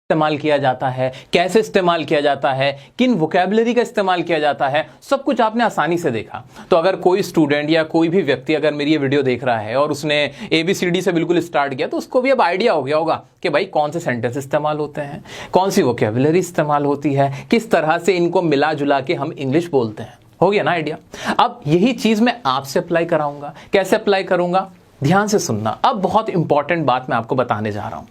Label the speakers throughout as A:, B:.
A: इस्तेमाल किया जाता है, कैसे इस्तेमाल किया जाता है, किन वोकैबुलरी का इस्तेमाल किया जाता है, सब कुछ आपने आसानी से देखा। तो अगर कोई स्टूडेंट या कोई भी व्यक्ति अगर मेरी ये वीडियो देख रहा है और उसने ABCD से बिल्कुल स्टार्ट किया तो उसको भी अब आइडिया हो गया होगा कि भाई कौन से सेंटेंस इस्तेमाल होते हैं, कौन सी वोकैबुलरी इस्तेमाल होती है, किस तरह से इनको मिला जुला के हम इंग्लिश बोलते हैं। हो गया ना आइडिया। अब यही चीज मैं आपसे अप्लाई कराऊंगा। कैसे अप्लाई करूंगा, ध्यान से सुनना। अब बहुत इंपॉर्टेंट बात मैं आपको बताने जा रहा हूं।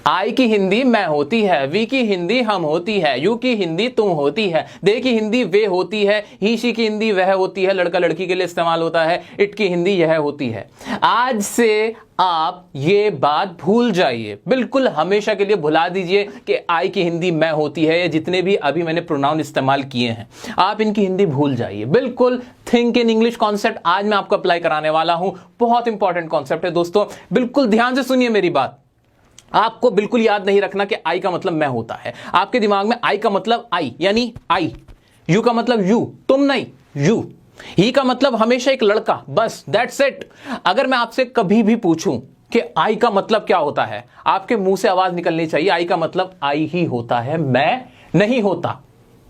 A: आई की हिंदी मैं होती है, वी की हिंदी हम होती है, यू की हिंदी तुम होती है, दे की हिंदी वे होती है, ही शी की हिंदी वह होती है, लड़का लड़की के लिए इस्तेमाल होता है, इट की हिंदी यह होती है। आज से आप ये बात भूल जाइए, बिल्कुल हमेशा के लिए भुला दीजिए कि आई की हिंदी मैं होती है, या जितने भी अभी मैंने प्रोनाउन इस्तेमाल किए हैं आप इनकी हिंदी भूल जाइए। बिल्कुल थिंक इन इंग्लिश कॉन्सेप्ट आज मैं आपको अप्लाई कराने वाला हूं। बहुत इंपॉर्टेंट कॉन्सेप्ट है दोस्तों, बिल्कुल ध्यान से सुनिए मेरी बात। आपको बिल्कुल याद नहीं रखना कि आई का मतलब मैं होता है। आपके दिमाग में आई का मतलब आई यानी आई, यू का मतलब यू तुम नहीं यू, ही का मतलब हमेशा एक लड़का, बस दैट्स इट। अगर मैं आपसे कभी भी पूछूं कि आई का मतलब क्या होता है, आपके मुंह से आवाज निकलनी चाहिए आई का मतलब आई ही होता है, मैं नहीं होता।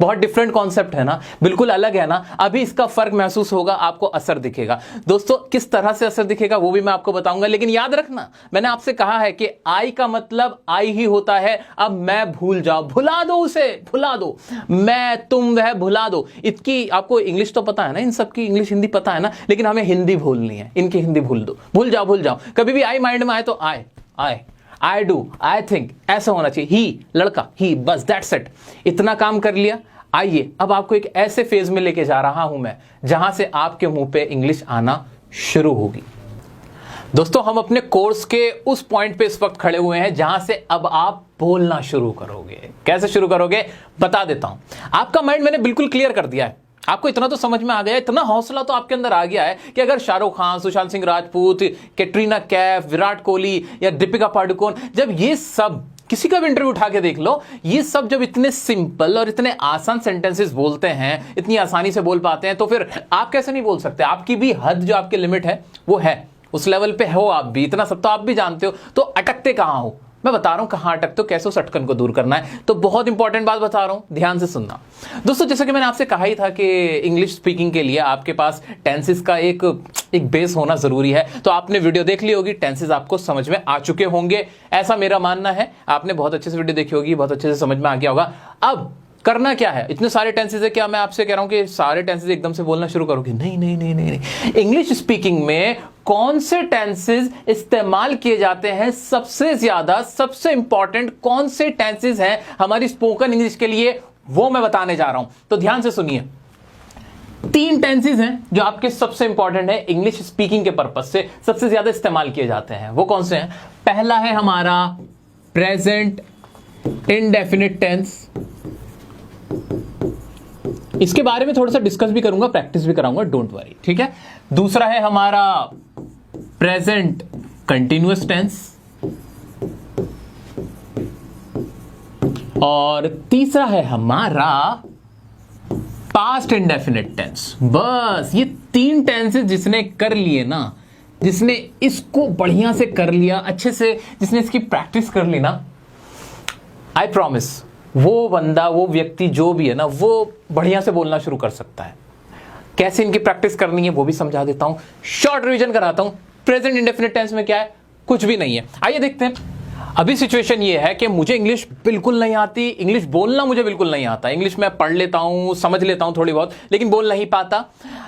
A: बहुत डिफरेंट कॉन्सेप्ट है ना, बिल्कुल अलग है ना। अभी इसका फर्क महसूस होगा, आपको असर दिखेगा। दोस्तों किस तरह से असर दिखेगा वो भी मैं आपको बताऊंगा, लेकिन याद रखना मैंने आपसे कहा है कि आई का मतलब आई ही होता है। अब मैं भूल जाओ, भुला दो उसे, भुला दो, मैं तुम वह भुला दो। इसकी आपको इंग्लिश तो पता है ना, इन सबकी इंग्लिश हिंदी पता है ना, लेकिन हमें हिंदी भूलनी है। इनकी हिंदी भूल दो, भूल जाओ, भूल जाओ। कभी भी आई माइंड में आए तो आए आए, आई डू, आई थिंक, ऐसा होना चाहिए। ही लड़का, ही, बस दैट्स इट। इतना काम कर लिया। आइए अब आपको एक ऐसे फेज में लेके जा रहा हूं मैं जहां से आपके मुंह पे इंग्लिश आना शुरू होगी। दोस्तों हम अपने कोर्स के उस पॉइंट पे इस वक्त खड़े हुए हैं जहां से अब आप बोलना शुरू करोगे। कैसे शुरू करोगे बता देता हूं। आपका माइंड मैंने बिल्कुल क्लियर कर दिया है। आपको इतना तो समझ में आ गया, इतना हौसला तो आपके अंदर आ गया है कि अगर शाहरुख खान, सुशांत सिंह राजपूत, कैटरीना कैफ, विराट कोहली या दीपिका पादुकोण, जब ये सब किसी का भी इंटरव्यू उठा के देख लो, ये सब जब इतने सिंपल और इतने आसान सेंटेंसेस बोलते हैं, इतनी आसानी से बोल पाते हैं, तो फिर आप कैसे नहीं बोल सकते। आपकी भी हद, जो आपकी लिमिट है वो है, उस लेवल पे हो आप भी। इतना सब तो आप भी जानते हो, तो अटकते कहां हो मैं बता रहा हूं, कहां अटकते हो, कैसे उस अटकन को दूर करना है। तो बहुत इंपॉर्टेंट बात बता रहा हूं, ध्यान से सुनना। दोस्तों जैसा कि मैंने आपसे कहा ही था कि इंग्लिश स्पीकिंग के लिए आपके पास टेंसेस का एक बेस होना जरूरी है। तो आपने वीडियो देख ली होगी, टेंसेस आपको समझ में आ चुके होंगे, ऐसा मेरा मानना है। आपने बहुत अच्छे से वीडियो देखी होगी, बहुत अच्छे से समझ में आ गया होगा। अब करना क्या है, इतने सारे टेंसेस है, क्या मैं आपसे कह रहा हूं कि सारे टेंसेस एकदम से बोलना शुरू करोगे? नहीं नहीं नहीं नहीं, नहीं। इंग्लिश स्पीकिंग में कौन से टेंसेस इस्तेमाल किए जाते हैं सबसे ज्यादा, सबसे इंपॉर्टेंट कौन से टेंसेस हैं हमारी स्पोकन इंग्लिश के लिए, वो मैं बताने जा रहा हूं। तो ध्यान से सुनिए। 3 टेंसेस हैं जो आपके सबसे इंपॉर्टेंट है, इंग्लिश स्पीकिंग के पर्पस से सबसे ज्यादा इस्तेमाल किए जाते हैं। वो कौन से हैं? पहला है हमारा प्रेजेंट इंडेफिनिट टेंस। इसके बारे में थोड़ा सा डिस्कस भी करूंगा, प्रैक्टिस भी कराऊंगा, डोंट वरी, ठीक है। दूसरा है हमारा प्रेजेंट कंटिन्यूअस टेंस, और तीसरा है हमारा पास्ट इंडेफिनिट टेंस। बस ये 3 टेंसेस जिसने कर लिए ना, जिसने इसको बढ़िया से कर लिया, अच्छे से जिसने इसकी प्रैक्टिस कर ली ना, आई प्रॉमिस वो बंदा, वो व्यक्ति जो भी है ना, वो बढ़िया से बोलना शुरू कर सकता है। कैसे इनकी प्रैक्टिस करनी है वो भी समझा देता हूं, शॉर्ट रिवीजन कराता हूं। प्रेजेंट इंडेफिनिट टेंस में क्या है? कुछ भी नहीं है। आइए देखते हैं। अभी सिचुएशन ये है कि मुझे इंग्लिश बिल्कुल नहीं आती, इंग्लिश बोलना मुझे बिल्कुल नहीं आता। इंग्लिश मैं पढ़ लेता हूं, समझ लेता हूं थोड़ी बहुत, लेकिन बोल नहीं पाता।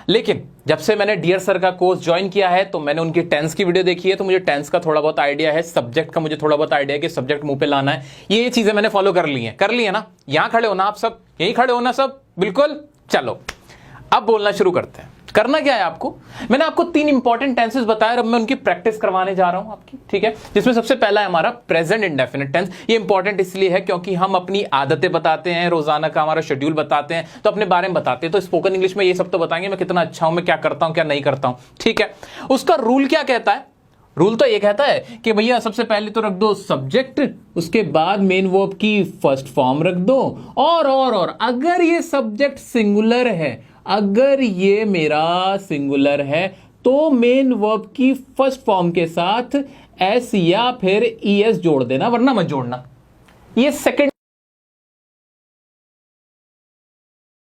A: लेकिन जब से मैंने डियर सर का कोर्स ज्वाइन किया है तो मैंने उनकी टेंस की वीडियो देखी है, तो मुझे टेंस का थोड़ा बहुत आइडिया है, सब्जेक्ट का मुझे थोड़ा बहुत आइडिया है कि सब्जेक्ट मुंह पे लाना है। ये चीजें मैंने फॉलो कर ली है ना। यहां खड़े हो ना आप सब, यहीं खड़े हो ना सब, बिल्कुल। चलो अब बोलना शुरू करते हैं। करना क्या है आपको, मैंने आपको 3 इंपॉर्टेंट टेंसेस बताया, अब मैं उनकी प्रैक्टिस करवाने जा रहा हूं आपकी, ठीक है। जिसमें सबसे पहला है हमारा प्रेजेंट इंडेफिनिट टेंस। ये इंपॉर्टेंट इसलिए है क्योंकि हम अपनी आदतें बताते हैं, रोजाना का हमारा शेड्यूल बताते हैं, तो अपने बारे में बताते हैं। तो स्पोकन इंग्लिश में ये सब तो बताएंगे, मैं कितना अच्छा हूं, मैं क्या करता हूं, क्या नहीं करता हूं, ठीक है। उसका रूल क्या कहता है? रूल तो ये कहता है कि भैया सबसे पहले तो रख दो सब्जेक्ट, उसके बाद मेन वर्ब की फर्स्ट फॉर्म रख दो, और अगर ये सब्जेक्ट सिंगुलर है, अगर ये मेरा सिंगुलर है, तो मेन वर्ब की फर्स्ट फॉर्म के साथ एस या फिर ईएस जोड़ देना, वरना मत जोड़ना। ये सेकंड